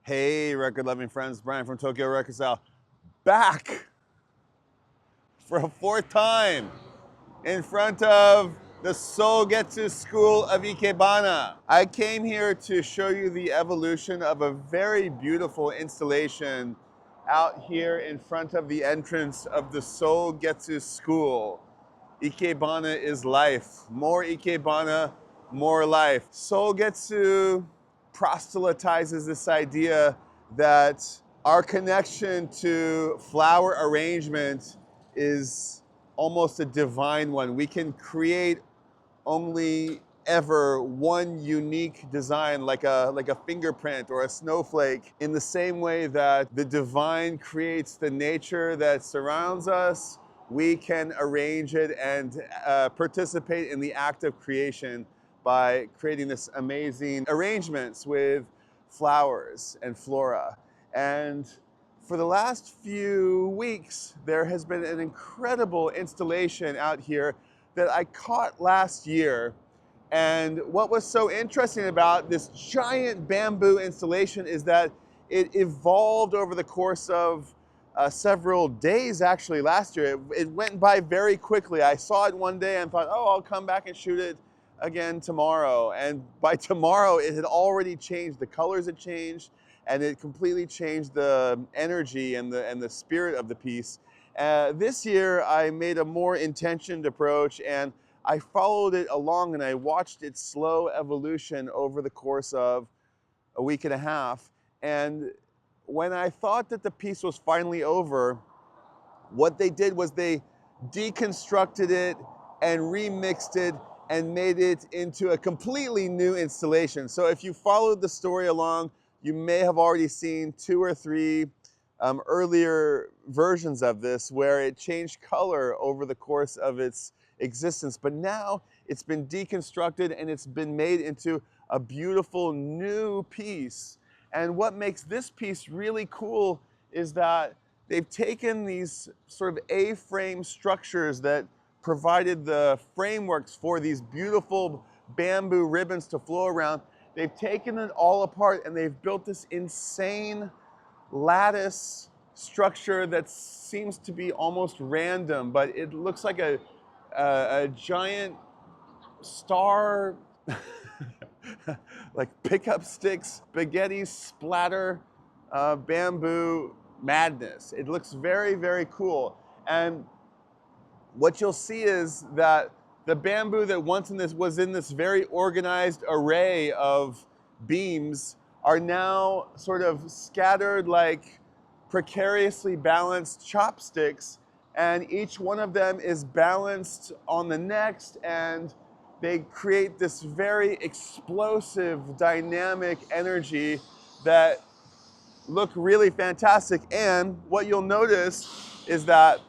Hey, record-loving friends, Brian from tokyorecordstyle, back for a fourth time in front of the Sogetsu School of Ikebana. I came here to show you the evolution of a very beautiful installation out here in front of the entrance of the Sogetsu School. Ikebana is life. More Ikebana, more life. Sogetsu proselytizes this idea that our connection to flower arrangement is almost a divine one. We can create only ever one unique design, like a fingerprint or a snowflake, in the same way that the divine creates the nature that surrounds us. We can arrange it and participate in the act of creation by creating this amazing arrangements with flowers and flora. And for the last few weeks, there has been an incredible installation out here that I caught last year. And what was so interesting about this giant bamboo installation is that it evolved over the course of several days actually last year. It went by very quickly. I saw it one day and thought, oh, I'll come back and shoot it again tomorrow. And by tomorrow, it had already changed. The colors had changed, and it completely changed the energy and the spirit of the piece. This year, I made a more intentioned approach, and I followed it along, and I watched its slow evolution over the course of a week and a half. And when I thought that the piece was finally over, what they did was they deconstructed it and remixed it and made it into a completely new installation. So if you followed the story along, you may have already seen 2 or 3 earlier versions of this where it changed color over the course of its existence. But now it's been deconstructed and it's been made into a beautiful new piece. And what makes this piece really cool is that they've taken these sort of A-frame structures that provided the frameworks for these beautiful bamboo ribbons to flow around. They've taken it all apart and they've built this insane lattice structure that seems to be almost random, but it looks like a giant star, like pickup sticks, spaghetti splatter, bamboo madness. It looks very, very cool. And what you'll see is that the bamboo that once was in this very organized array of beams are now sort of scattered like precariously balanced chopsticks, and each one of them is balanced on the next, and they create this very explosive, dynamic energy that look really fantastic. And what you'll notice is that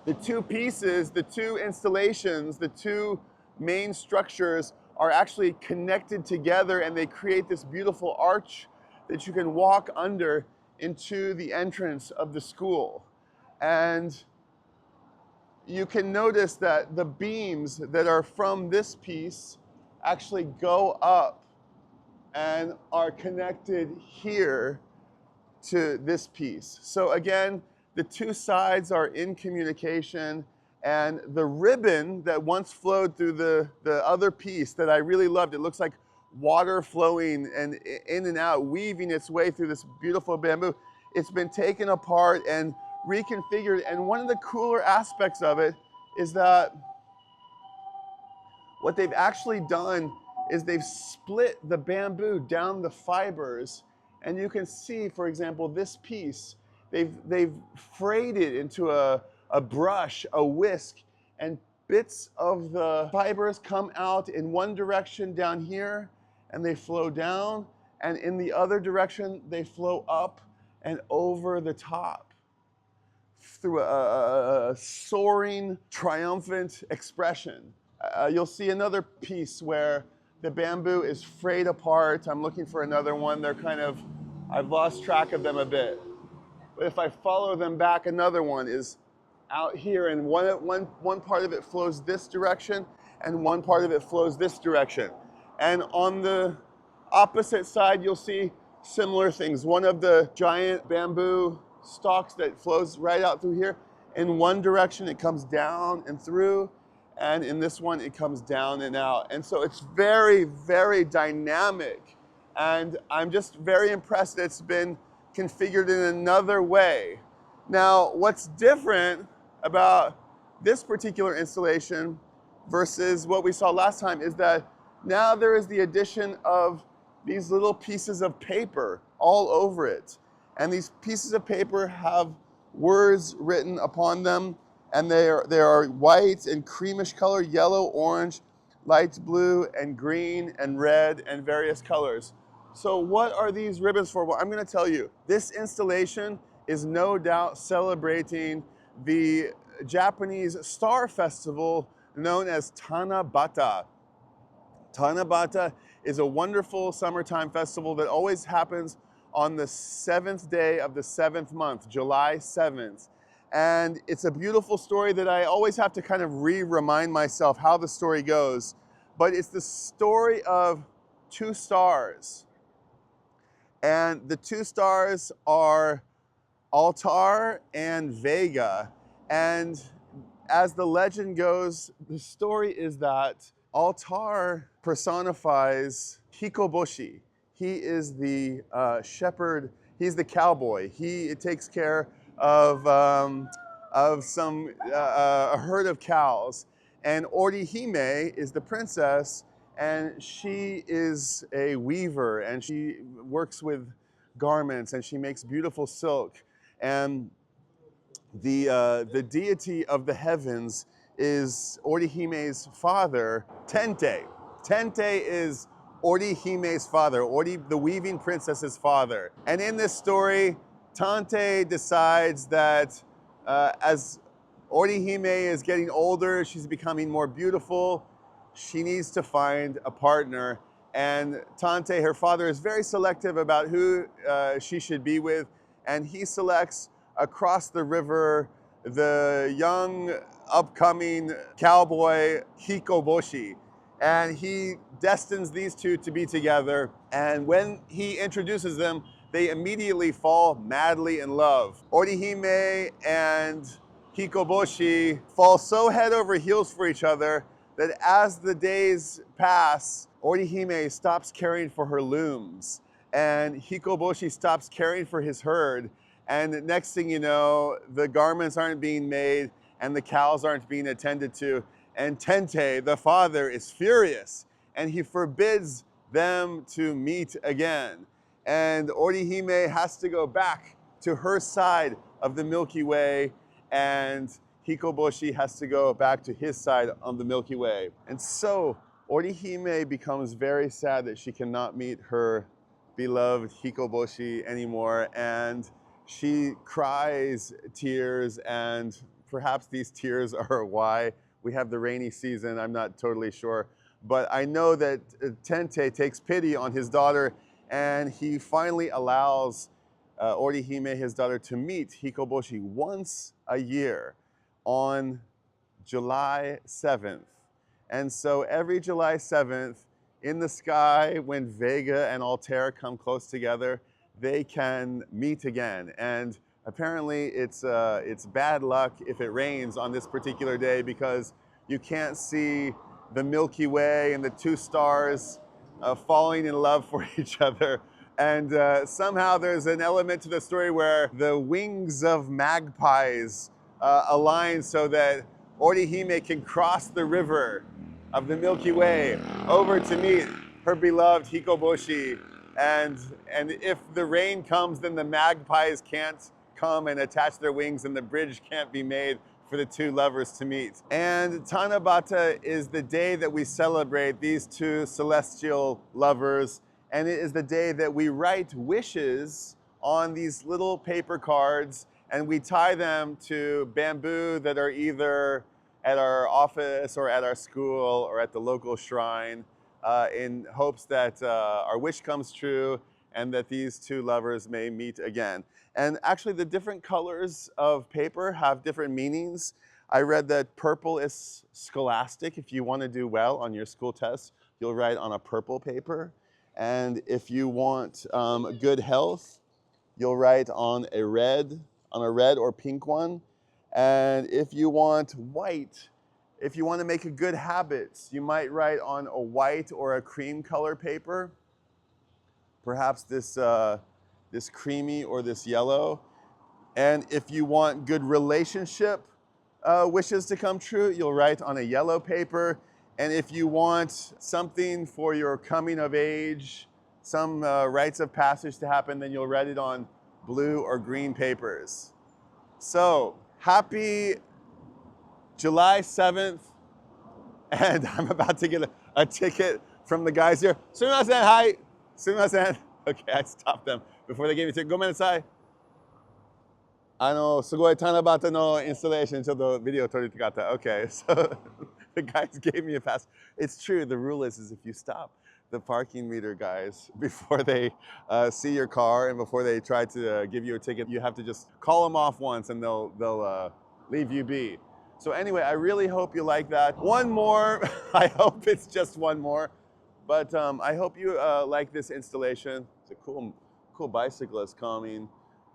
the two pieces, the two installations, the two main structures are actually connected together, and they create this beautiful arch that you can walk under into the entrance of the school. And you can notice that the beams that are from this piece actually go up and are connected here to this piece. So again, the two sides are in communication, and the ribbon that once flowed through the other piece that I really loved, it looks like water flowing and in and out, weaving its way through this beautiful bamboo. It's been taken apart and reconfigured, and one of the cooler aspects of it is that what they've actually done is they've split the bamboo down the fibers, and you can see, for example, this piece, they've frayed it into a brush, a whisk, and bits of the fibers come out in one direction down here, and they flow down, and in the other direction, they flow up and over the top through a soaring, triumphant expression. You'll see another piece where the bamboo is frayed apart. I'm looking for another one. They're kind of, I've lost track of them a bit. But if I follow them back, another one is out here, and one part of it flows this direction, and one part of it flows this direction. And on the opposite side, you'll see similar things. One of the giant bamboo stalks that flows right out through here. In one direction, it comes down and through, and in this one, it comes down and out. And so it's very, very dynamic. And I'm just very impressed that it's been configured in another way. Now, what's different about this particular installation versus what we saw last time is that now there is the addition of these little pieces of paper all over it. And these pieces of paper have words written upon them, and they are white and creamish color, yellow, orange, light blue, and green, and red, and various colors. So what are these ribbons for? Well, I'm gonna tell you. This installation is no doubt celebrating the Japanese star festival known as Tanabata. Tanabata is a wonderful summertime festival that always happens on the 7th day of the 7th month, July 7th. And it's a beautiful story that I always have to kind of remind myself how the story goes. But it's the story of two stars. And the two stars are Altar and Vega. And as the legend goes, the story is that Altar personifies Hikoboshi. He is the shepherd, he's the cowboy. He takes care of a herd of cows. And Orihime is the princess, and she is a weaver, and she works with garments, and she makes beautiful silk. And the deity of the heavens is Orihime's father, Tente. Tente is Orihime's father, the weaving princess's father. And in this story, Tante decides that as Orihime is getting older, she's becoming more beautiful, she needs to find a partner. And Tante, her father, is very selective about who she should be with, and he selects across the river the young upcoming cowboy Hikoboshi, and he destines these two to be together. And when he introduces them, they immediately fall madly in love. Orihime and Hikoboshi fall so head over heels for each other that as the days pass, Orihime stops caring for her looms, and Hikoboshi stops caring for his herd. And next thing you know, the garments aren't being made and the cows aren't being attended to. And Tente, the father, is furious, and he forbids them to meet again. And Orihime has to go back to her side of the Milky Way, and Hikoboshi has to go back to his side on the Milky Way. And so Orihime becomes very sad that she cannot meet her beloved Hikoboshi anymore, and she cries tears, and perhaps these tears are why we have the rainy season. I'm not totally sure. But I know that Tente takes pity on his daughter, and he finally allows Orihime, his daughter, to meet Hikoboshi once a year on July 7th. And so every July 7th, in the sky, when Vega and Altair come close together, they can meet again. And apparently it's bad luck if it rains on this particular day, because you can't see the Milky Way and the two stars falling in love for each other. And somehow there's an element to the story where the wings of magpies align so that Orihime can cross the river of the Milky Way over to meet her beloved Hikoboshi. And if the rain comes, then the magpies can't come and attach their wings, and the bridge can't be made for the two lovers to meet. And Tanabata is the day that we celebrate these two celestial lovers, and it is the day that we write wishes on these little paper cards, and we tie them to bamboo that are either at our office or at our school or at the local shrine, in hopes that our wish comes true and that these two lovers may meet again. And actually the different colors of paper have different meanings. I read that purple is scholastic. If you want to do well on your school test, you'll write on a purple paper. And if you want good health, you'll write on a red or pink one. And if you want white, if you want to make a good habit, you might write on a white or a cream color paper. Perhaps this creamy or this yellow. And if you want good relationship wishes to come true, you'll write on a yellow paper. And if you want something for your coming of age, some rites of passage to happen, then you'll write it on blue or green papers. So happy July 7th. And I'm about to get a ticket from the guys here. Sumimasen, hi. Sumimasen. Okay, I stopped them before they gave me a ticket. Gomennasai. すごい Tanabata の installation ちょっとビデオ撮りたかった。Okay, so the guys gave me a pass. It's true, the rule is if you stop the parking meter guys before they see your car and before they try to give you a ticket, you have to just call them off once and they'll leave you be. So anyway, I really hope you like that. One more, I hope it's just one more, but I hope you like this installation. It's a cool bicyclist coming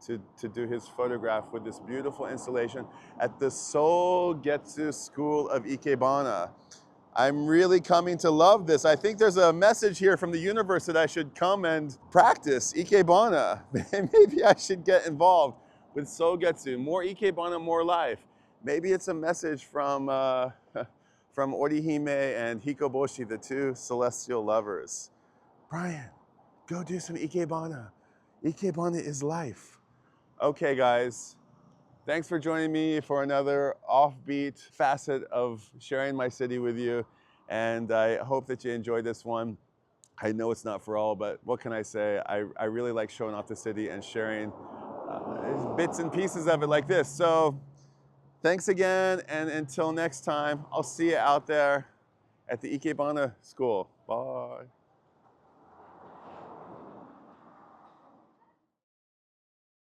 to do his photograph with this beautiful installation at the Sogetsu School of Ikebana. I'm really coming to love this. I think there's a message here from the universe that I should come and practice Ikebana. Maybe I should get involved with Sogetsu. More Ikebana, more life. Maybe it's a message from Orihime and Hikoboshi, the two celestial lovers. Brian, go do some Ikebana. Ikebana is life. Okay, guys, thanks for joining me for another offbeat facet of sharing my city with you. And I hope that you enjoyed this one. I know it's not for all, but what can I say? I really like showing off the city and sharing bits and pieces of it like this. So thanks again, and until next time, I'll see you out there at the Ikebana School. Bye.